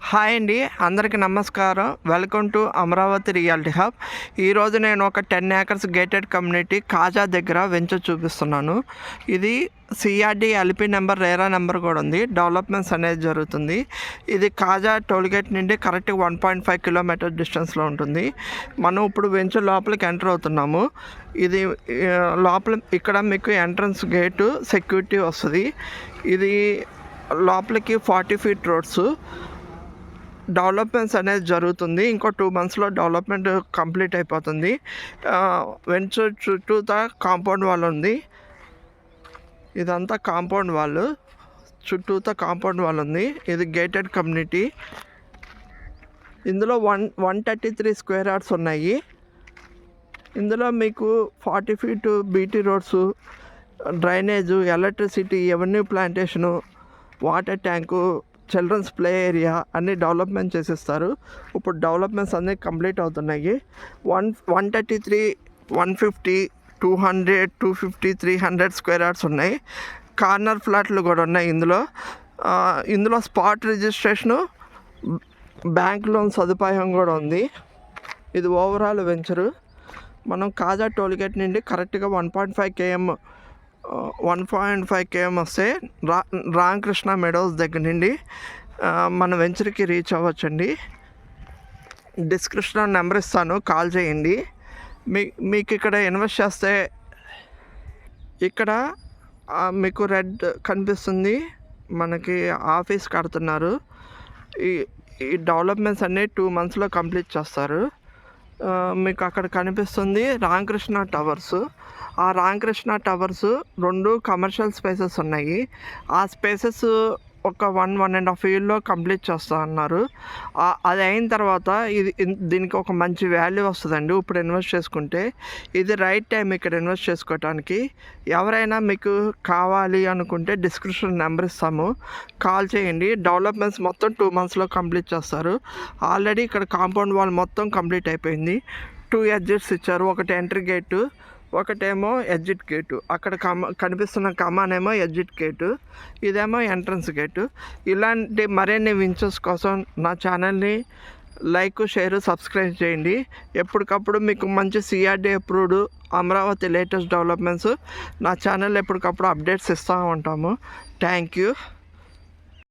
Hi అండి, అందరికీ నమస్కారం. Welcome to Amaravati reality hub. ఈరోజు నేను ఒక 10 acres గేటెడ్ కమ్యూనిటీ కాజా దగ్గర వెంచర్ చూపిస్తున్నాను. ఇది CRD LP number RERA number కూడా ఉంది. డెవలప్మెంట్స్ అనేది జరుగుతుంది. ఇది కాజా టోల్గేట్ నుండి కరెక్ట్ 1.5 కిలోమీటర్ డిస్టెన్స్లో ఉంటుంది. మనం ఇప్పుడు వెంచర్ లోపలికి ఎంటర్ అవుతున్నాము. ఇది లోపల ఇక్కడ మీకు ఎంట్రన్స్ గేటు సెక్యూరిటీ వస్తుంది. ఇది లోపలికి 40 feet రోడ్స్. డెవలప్మెంట్స్ అనేది జరుగుతుంది. ఇంకో 2 monthsలో డెవలప్మెంట్ కంప్లీట్ అయిపోతుంది. వెంచర్ చుట్టూతా కాంపౌండ్ వాల్ ఉంది. ఇదంతా కాంపౌండ్ వాల్, చుట్టూతా కాంపౌండ్ వాల్ ఉంది. ఇది గేటెడ్ కమ్యూనిటీ. ఇందులో 133 square yards ఉన్నాయి. ఇందులో మీకు 40 feet BT roads, drainage, electricity, avenue plantation, water tank, children's play area అన్నీ డెవలప్మెంట్ చేసేస్తారు. ఇప్పుడు డెవలప్మెంట్స్ అన్నీ కంప్లీట్ అవుతున్నాయి. 133, 150, 200, 250, 300 square yards ఉన్నాయి. కార్నర్ ఫ్లాట్లు కూడా ఉన్నాయి. ఇందులో స్పాట్ రిజిస్ట్రేషను, బ్యాంక్ లోన్ సదుపాయం కూడా ఉంది. ఇది ఓవరాల్ వెంచరు. మనం కాజా టోల్గేట్ నుండి కరెక్ట్గా 1.5 km వస్తే రామకృష్ణ మెడోస్ దగ్గర నుండి మన వెంచర్కి రీచ్ అవ్వచ్చండి. డిస్క్రిప్షన్లో నెంబర్ ఇస్తాను, కాల్ చేయండి. మీకు ఇక్కడ ఇన్వెస్ట్ చేస్తే ఇక్కడ మీకు రెడ్ కనిపిస్తుంది, మనకి ఆఫీస్ కడుతున్నారు. ఈ డెవలప్మెంట్స్ అన్నీ 2 monthsలో కంప్లీట్ చేస్తారు. మీకు అక్కడ కనిపిస్తుంది రామకృష్ణ టవర్స్. ఆ రామకృష్ణ టవర్స్ 2 కమర్షియల్ స్పేసెస్ ఉన్నాయి. ఆ స్పేసెస్ ఒక 1.5 yearలో కంప్లీట్ చేస్తా అన్నారు. అది అయిన తర్వాత దీనికి ఒక మంచి వాల్యూ వస్తుందండి. ఇప్పుడు ఇన్వెస్ట్ చేసుకుంటే ఇది రైట్ టైం ఇక్కడ ఇన్వెస్ట్ చేసుకోవటానికి. ఎవరైనా మీకు కావాలి అనుకుంటే డిస్క్రిప్షన్ నెంబర్ ఇస్తాము, కాల్ చేయండి. డెవలప్మెంట్స్ మొత్తం 2 monthsలో కంప్లీట్ చేస్తారు. ఆల్రెడీ ఇక్కడ కాంపౌండ్ వాల్ మొత్తం కంప్లీట్ అయిపోయింది. 2 exits ఇచ్చారు. ఒకటి ఎంట్రీ గేటు, ఒకటేమో ఎగ్జిట్ గేటు. అక్కడ కనిపిస్తున్న కమానేమో ఎగ్జిట్ గేటు, ఇదేమో ఎంట్రన్స్ గేటు. ఇలాంటి మరిన్ని వెంచర్స్ కోసం నా ఛానల్ని లైక్, షేర్, సబ్స్క్రైబ్ చేయండి. ఎప్పటికప్పుడు మీకు మంచి CRD approved Amaravati latest developments నా ఛానల్ ఎప్పటికప్పుడు అప్డేట్స్ ఇస్తూ ఉంటాము. Thank you.